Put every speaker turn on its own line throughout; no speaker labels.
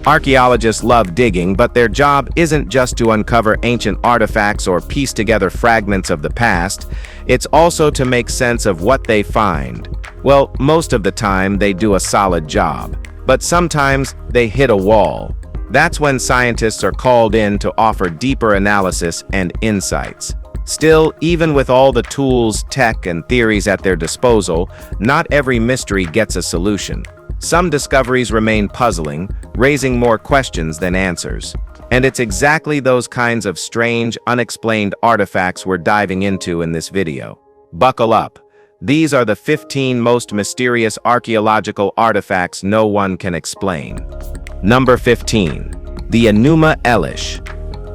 Archaeologists love digging, but their job isn't just to uncover ancient artifacts or piece together fragments of the past. It's also to make sense of what they find. Well, most of the time they do a solid job, but sometimes they hit a wall. That's when scientists are called in to offer deeper analysis and insights. Still, even with all the tools, tech, and theories at their disposal, not every mystery gets a solution. Some discoveries remain puzzling, raising more questions than answers. And it's exactly those kinds of strange, unexplained artifacts we're diving into in this video. Buckle up. These are the 15 most mysterious archaeological artifacts no one can explain. Number 15. The Anuma Ellish.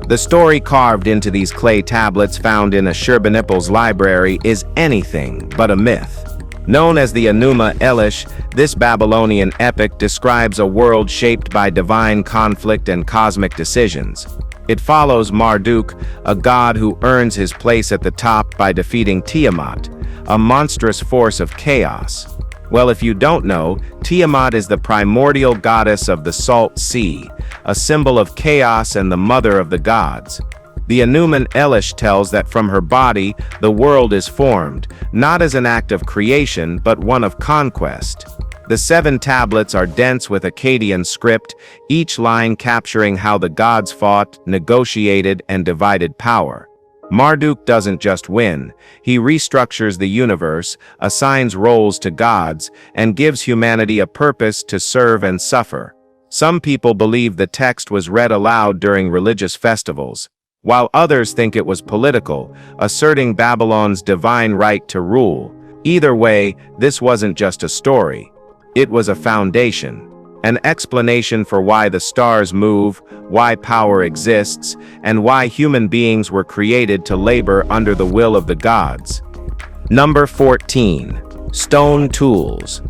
The story carved into these clay tablets found in Ashurbanipal's library is anything but a myth. Known as the Anuma Ellish, this Babylonian epic describes a world shaped by divine conflict and cosmic decisions. It follows Marduk, a god who earns his place at the top by defeating Tiamat, a monstrous force of chaos. Well, if you don't know, Tiamat is the primordial goddess of the Salt Sea, a symbol of chaos and the mother of the gods. The Anuma Ellish tells that from her body, the world is formed, not as an act of creation, but one of conquest. The 7 tablets are dense with Akkadian script, each line capturing how the gods fought, negotiated, and divided power. Marduk doesn't just win, he restructures the universe, assigns roles to gods, and gives humanity a purpose to serve and suffer. Some people believe the text was read aloud during religious festivals, while others think it was political, asserting Babylon's divine right to rule. Either way, this wasn't just a story. It was a foundation, an explanation for why the stars move, why power exists, and why human beings were created to labor under the will of the gods. Number 14. Stone tools.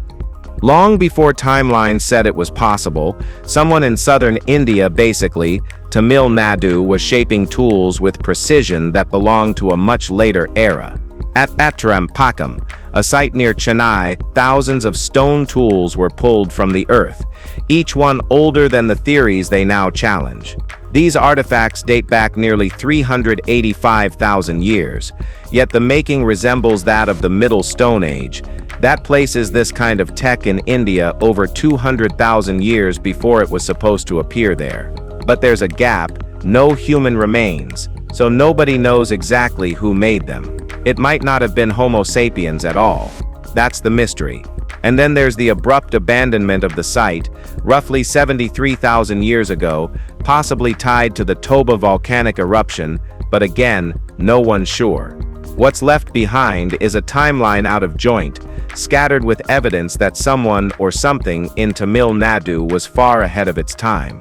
Long before timelines said it was possible, someone in southern India, basically, Tamil Nadu, was shaping tools with precision that belonged to a much later era. At Attrampakam, a site near Chennai, thousands of stone tools were pulled from the earth, each one older than the theories they now challenge. These artifacts date back nearly 385,000 years, yet the making resembles that of the Middle Stone Age. That places this kind of tech in India over 200,000 years before it was supposed to appear there. But there's a gap, no human remains, so nobody knows exactly who made them. It might not have been Homo sapiens at all. That's the mystery. And then there's the abrupt abandonment of the site, roughly 73,000 years ago, possibly tied to the Toba volcanic eruption, but again, no one's sure. What's left behind is a timeline out of joint, scattered with evidence that someone or something in Tamil Nadu was far ahead of its time.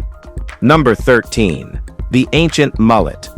Number 13. The Ancient Mullet.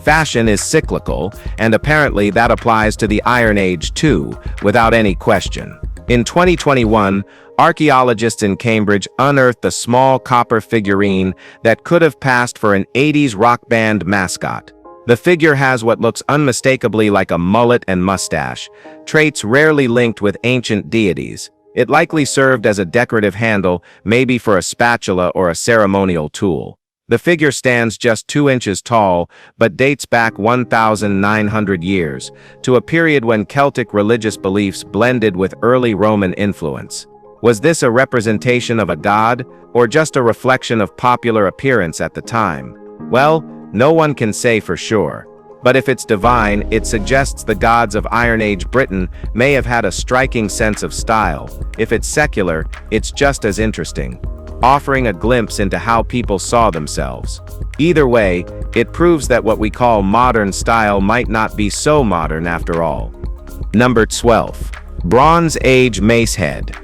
Fashion is cyclical, and apparently that applies to the Iron Age too, without any question. In 2021, archaeologists in Cambridge unearthed a small copper figurine that could have passed for an 80s rock band mascot. The figure has what looks unmistakably like a mullet and mustache, traits rarely linked with ancient deities. It likely served as a decorative handle, maybe for a spatula or a ceremonial tool. The figure stands just 2 inches tall, but dates back 1,900 years, to a period when Celtic religious beliefs blended with early Roman influence. Was this a representation of a god, or just a reflection of popular appearance at the time? Well, no one can say for sure. But if it's divine, it suggests the gods of Iron Age Britain may have had a striking sense of style. If it's secular, it's just as interesting, offering a glimpse into how people saw themselves. Either way, it proves that what we call modern style might not be so modern after all. Number 12. Bronze Age Mace Head.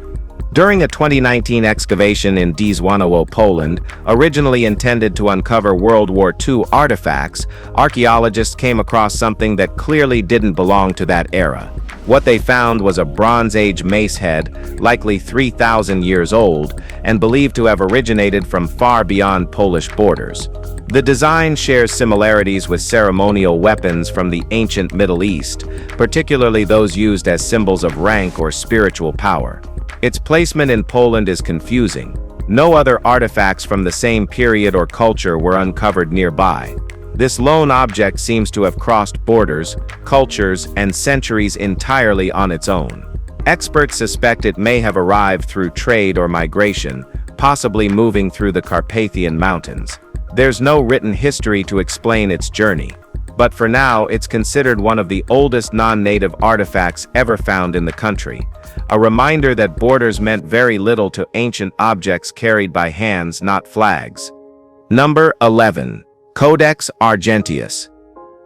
During a 2019 excavation in Dzwanowo, Poland, originally intended to uncover World War II artifacts, archaeologists came across something that clearly didn't belong to that era. What they found was a Bronze Age mace head, likely 3,000 years old, and believed to have originated from far beyond Polish borders. The design shares similarities with ceremonial weapons from the ancient Middle East, particularly those used as symbols of rank or spiritual power. Its placement in Poland is confusing. No other artifacts from the same period or culture were uncovered nearby. This lone object seems to have crossed borders, cultures, and centuries entirely on its own. Experts suspect it may have arrived through trade or migration, possibly moving through the Carpathian Mountains. There's no written history to explain its journey, but for now it's considered one of the oldest non-native artifacts ever found in the country, a reminder that borders meant very little to ancient objects carried by hands, not flags. Number 11. Codex Argentius.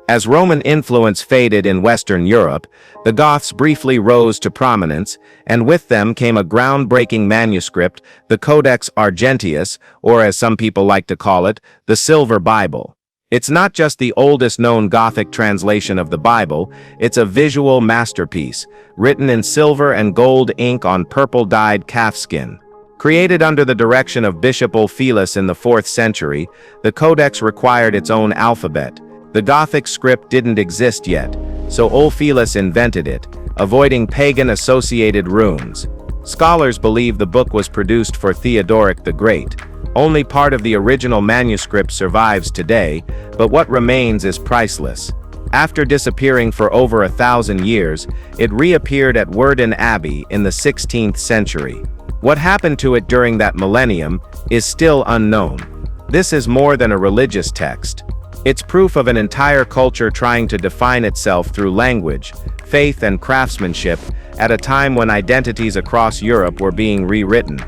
As Roman influence faded in Western Europe, the Goths briefly rose to prominence, and with them came a groundbreaking manuscript, the Codex Argentius, or as some people like to call it, the Silver Bible. It's not just the oldest known Gothic translation of the Bible, it's a visual masterpiece, written in silver and gold ink on purple-dyed calfskin. Created under the direction of Bishop Ulfilas in the 4th century, the Codex required its own alphabet. The Gothic script didn't exist yet, so Ulfilas invented it, avoiding pagan-associated runes. Scholars believe the book was produced for Theodoric the Great. Only part of the original manuscript survives today, but what remains is priceless. After disappearing for over 1,000 years, it reappeared at Werden Abbey in the 16th century. What happened to it during that millennium is still unknown. This is more than a religious text. It's proof of an entire culture trying to define itself through language, faith, and craftsmanship at a time when identities across Europe were being rewritten.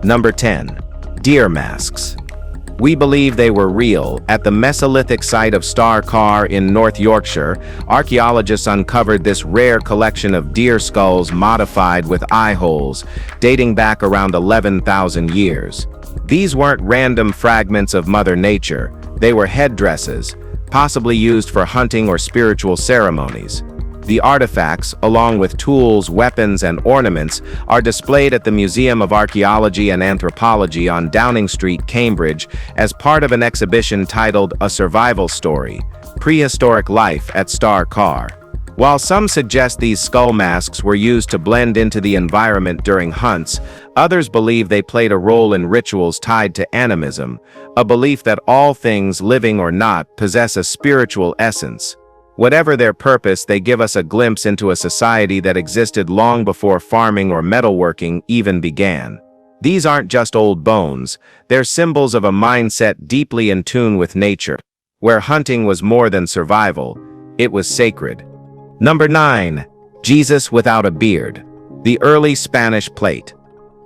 Number 10. Deer masks. We believe they were real. At the Mesolithic site of Star Carr in North Yorkshire, archaeologists uncovered this rare collection of deer skulls modified with eye holes, dating back around 11,000 years. These weren't random fragments of Mother Nature. They were headdresses, possibly used for hunting or spiritual ceremonies. The artifacts, along with tools, weapons, and ornaments, are displayed at the Museum of Archaeology and Anthropology on Downing Street, Cambridge, as part of an exhibition titled A Survival Story: Prehistoric Life at Star Carr. While some suggest these skull masks were used to blend into the environment during hunts, others believe they played a role in rituals tied to animism, a belief that all things, living or not, possess a spiritual essence. Whatever their purpose, they give us a glimpse into a society that existed long before farming or metalworking even began. These aren't just old bones, they're symbols of a mindset deeply in tune with nature, where hunting was more than survival, it was sacred. Number 9. Jesus without a beard. The early Spanish plate.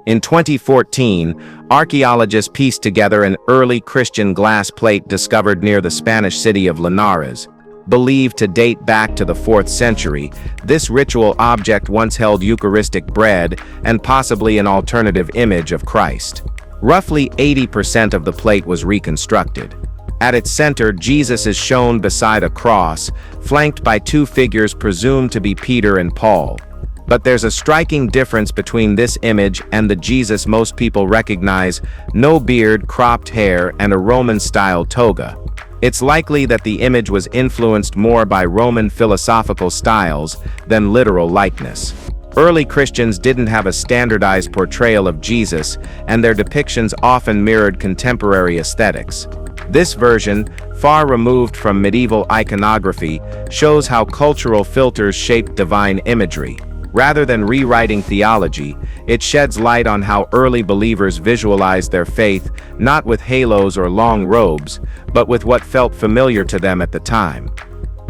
In 2014, archaeologists pieced together an early Christian glass plate discovered near the Spanish city of Linares. Believed to date back to the 4th century, this ritual object once held Eucharistic bread and possibly an alternative image of Christ. Roughly 80% of the plate was reconstructed. At its center, Jesus is shown beside a cross, flanked by two figures presumed to be Peter and Paul. But there's a striking difference between this image and the Jesus most people recognize: no beard, cropped hair, and a Roman-style toga. It's likely that the image was influenced more by Roman philosophical styles than literal likeness. Early Christians didn't have a standardized portrayal of Jesus, and their depictions often mirrored contemporary aesthetics. This version, far removed from medieval iconography, shows how cultural filters shaped divine imagery. Rather than rewriting theology, it sheds light on how early believers visualized their faith, not with halos or long robes, but with what felt familiar to them at the time.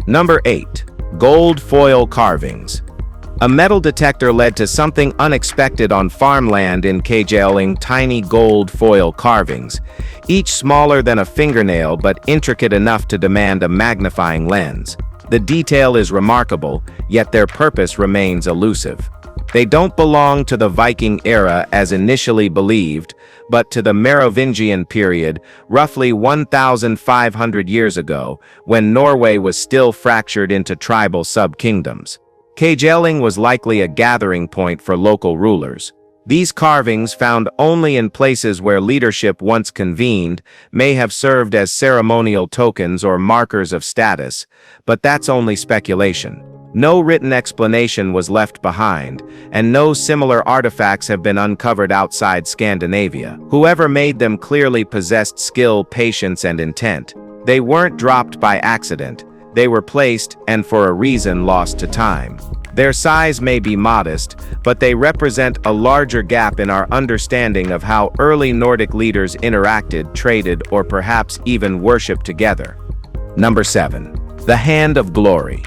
Number 8. Gold foil carvings. A metal detector led to something unexpected on farmland in Cajaling: tiny gold foil carvings, each smaller than a fingernail but intricate enough to demand a magnifying lens. The detail is remarkable, yet their purpose remains elusive. They don't belong to the Viking era as initially believed, but to the Merovingian period, roughly 1,500 years ago, when Norway was still fractured into tribal sub-kingdoms. Cajaling was likely a gathering point for local rulers. These carvings, found only in places where leadership once convened, may have served as ceremonial tokens or markers of status, but that's only speculation. No written explanation was left behind, and no similar artifacts have been uncovered outside Scandinavia. Whoever made them clearly possessed skill, patience, and intent. They weren't dropped by accident. They were placed, and for a reason, lost to time. Their size may be modest, but they represent a larger gap in our understanding of how early Nordic leaders interacted, traded, or perhaps even worshipped together. Number 7. The Hand of Glory.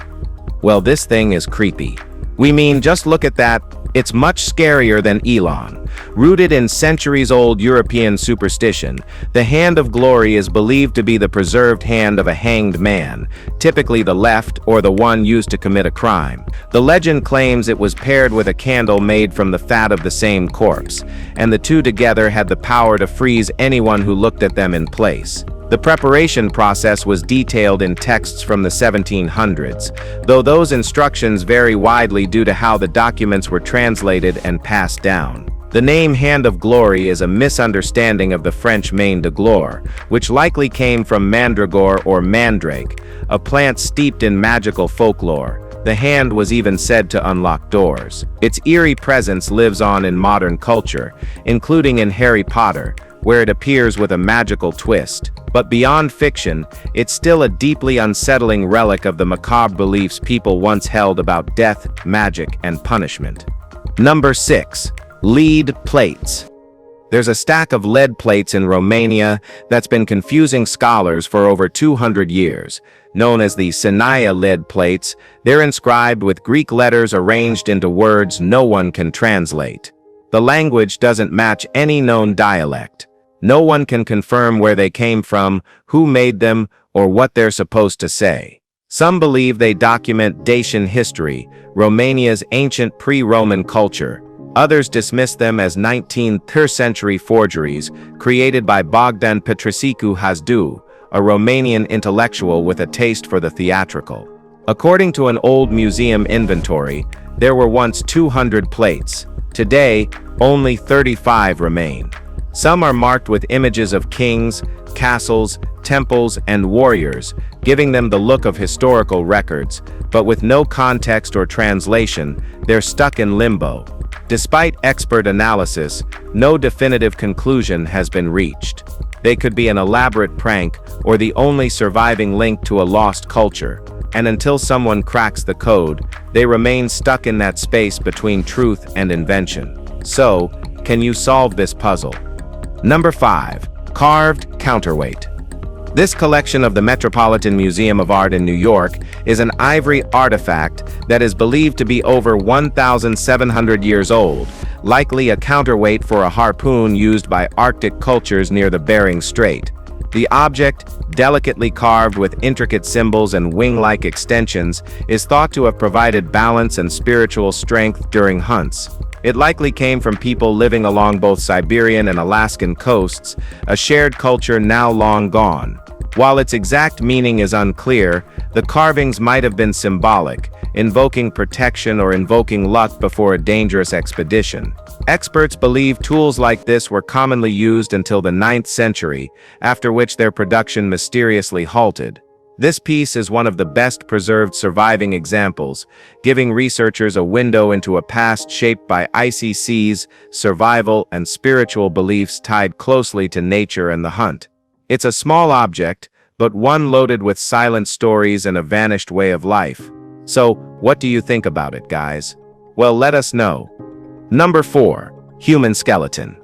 Well, this thing is creepy. We mean, just look at that. It's much scarier than Elon. Rooted in centuries-old European superstition, the Hand of Glory is believed to be the preserved hand of a hanged man, typically the left or the one used to commit a crime. The legend claims it was paired with a candle made from the fat of the same corpse, and the two together had the power to freeze anyone who looked at them in place. The preparation process was detailed in texts from the 1700s, though those instructions vary widely due to how the documents were translated and passed down. The name Hand of Glory is a misunderstanding of the French main de gloire, which likely came from mandragore or mandrake, a plant steeped in magical folklore. The hand was even said to unlock doors. Its eerie presence lives on in modern culture, including in Harry Potter, where it appears with a magical twist. But beyond fiction, it's still a deeply unsettling relic of the macabre beliefs people once held about death, magic, and punishment. Number 6. Lead plates. There's a stack of lead plates in Romania that's been confusing scholars for over 200 years. Known as the Sinaia lead plates, they're inscribed with Greek letters arranged into words no one can translate. The language doesn't match any known dialect. No one can confirm where they came from, who made them, or what they're supposed to say. Some believe they document Dacian history, Romania's ancient pre-Roman culture. Others dismiss them as 19th century forgeries created by Bogdan Petricicu Hazdu, a Romanian intellectual with a taste for the theatrical. According to an old museum inventory, there were once 200 plates. Today, only 35 remain. Some are marked with images of kings, castles, temples, and warriors, giving them the look of historical records, but with no context or translation, they're stuck in limbo. Despite expert analysis, no definitive conclusion has been reached. They could be an elaborate prank or the only surviving link to a lost culture, and until someone cracks the code, they remain stuck in that space between truth and invention. So, can you solve this puzzle? Number 5. Carved Counterweight. This collection of the Metropolitan Museum of Art in New York is an ivory artifact that is believed to be over 1,700 years old, likely a counterweight for a harpoon used by Arctic cultures near the Bering Strait. The object, delicately carved with intricate symbols and wing-like extensions, is thought to have provided balance and spiritual strength during hunts. It likely came from people living along both Siberian and Alaskan coasts, a shared culture now long gone. While its exact meaning is unclear, the carvings might have been symbolic, invoking protection or invoking luck before a dangerous expedition. Experts believe tools like this were commonly used until the 9th century, after which their production mysteriously halted. This piece is one of the best preserved surviving examples, giving researchers a window into a past shaped by icy seas, survival, and spiritual beliefs tied closely to nature and the hunt. It's a small object, but one loaded with silent stories and a vanished way of life. So, what do you think about it, guys? Well, let us know. Number 4. Human skeleton.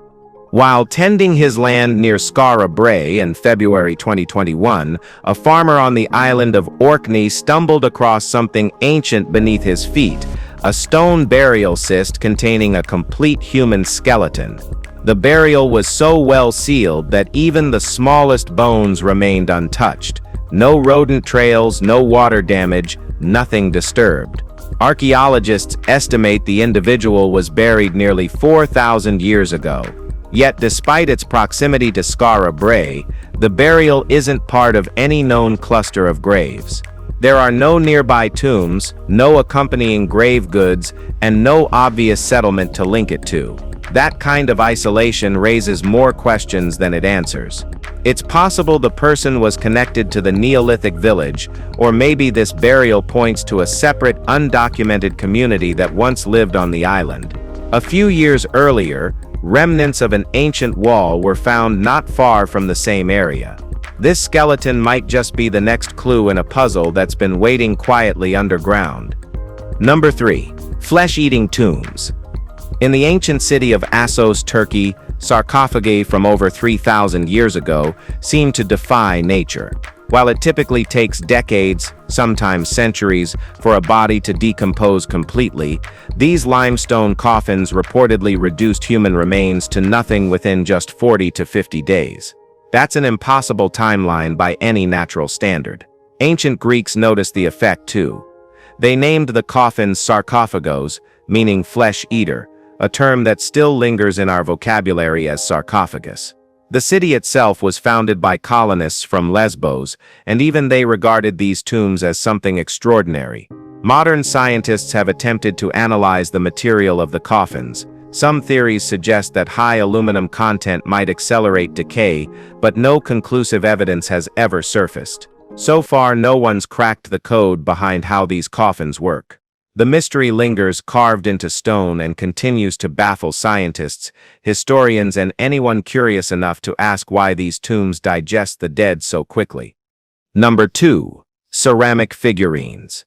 While tending his land near Skara Brae in February 2021, a farmer on the island of Orkney stumbled across something ancient beneath his feet, a stone burial cist containing a complete human skeleton. The burial was so well sealed that even the smallest bones remained untouched. No rodent trails, no water damage, nothing disturbed. Archaeologists estimate the individual was buried nearly 4,000 years ago. Yet despite its proximity to Skara Brae, the burial isn't part of any known cluster of graves. There are no nearby tombs, no accompanying grave goods, and no obvious settlement to link it to. That kind of isolation raises more questions than it answers. It's possible the person was connected to the Neolithic village, or maybe this burial points to a separate, undocumented community that once lived on the island. A few years earlier, remnants of an ancient wall were found not far from the same area. This skeleton might just be the next clue in a puzzle that's been waiting quietly underground. Number 3. Flesh-eating tombs. In the ancient city of Assos, Turkey, sarcophagi from over 3,000 years ago seem to defy nature. While it typically takes decades, sometimes centuries, for a body to decompose completely, these limestone coffins reportedly reduced human remains to nothing within just 40 to 50 days. That's an impossible timeline by any natural standard. Ancient Greeks noticed the effect too. They named the coffins sarcophagos, meaning flesh-eater, a term that still lingers in our vocabulary as sarcophagus. The city itself was founded by colonists from Lesbos, and even they regarded these tombs as something extraordinary. Modern scientists have attempted to analyze the material of the coffins. Some theories suggest that high aluminum content might accelerate decay, but no conclusive evidence has ever surfaced. So far, no one's cracked the code behind how these coffins work. The mystery lingers carved into stone and continues to baffle scientists, historians, and anyone curious enough to ask why these tombs digest the dead so quickly. Number 2. Ceramic figurines.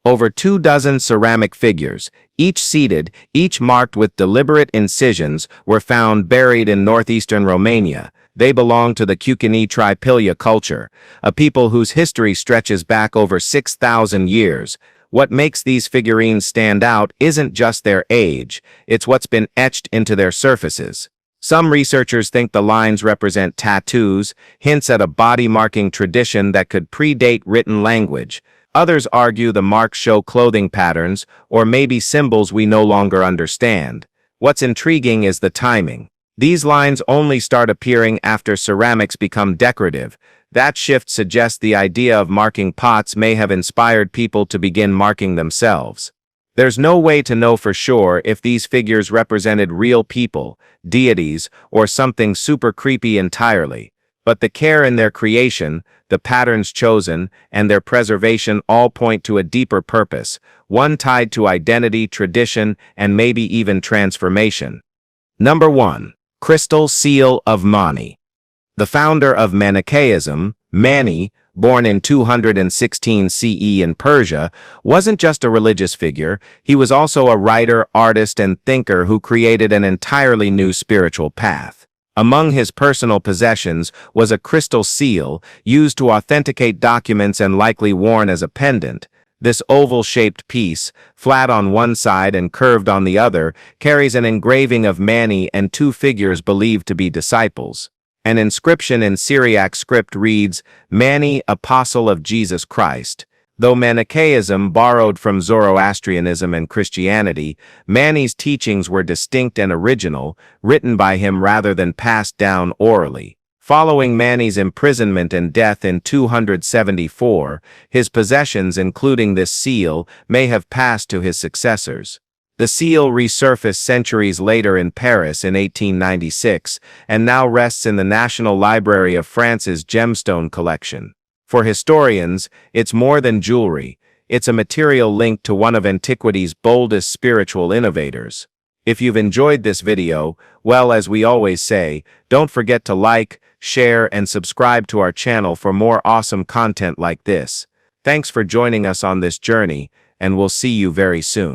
Over 24 ceramic figures, each seated, each marked with deliberate incisions, were found buried in northeastern Romania. They belong to the Cucani Tripilia culture, a people whose history stretches back over 6,000 years. What makes these figurines stand out isn't just their age, it's what's been etched into their surfaces. Some researchers think the lines represent tattoos, hints at a body-marking tradition that could predate written language. Others argue the marks show clothing patterns, or maybe symbols we no longer understand. What's intriguing is the timing. These lines only start appearing after ceramics become decorative. That shift suggests the idea of marking pots may have inspired people to begin marking themselves. There's no way to know for sure if these figures represented real people, deities, or something super creepy entirely. But the care in their creation, the patterns chosen, and their preservation all point to a deeper purpose, one tied to identity, tradition, and maybe even transformation. Number 1. Crystal Seal of Mani. The founder of Manichaeism, Mani, born in 216 CE in Persia, wasn't just a religious figure, he was also a writer, artist, and thinker who created an entirely new spiritual path. Among his personal possessions was a crystal seal, used to authenticate documents and likely worn as a pendant. This oval-shaped piece, flat on one side and curved on the other, carries an engraving of Mani and two figures believed to be disciples. An inscription in Syriac script reads, Mani, Apostle of Jesus Christ. Though Manichaeism borrowed from Zoroastrianism and Christianity, Mani's teachings were distinct and original, written by him rather than passed down orally. Following Mani's imprisonment and death in 274, his possessions, including this seal, may have passed to his successors. The seal resurfaced centuries later in Paris in 1896 and now rests in the National Library of France's gemstone collection. For historians, it's more than jewelry. It's a material linked to one of antiquity's boldest spiritual innovators. If you've enjoyed this video, well, as we always say, don't forget to like, share, and subscribe to our channel for more awesome content like this. Thanks for joining us on this journey, and we'll see you very soon.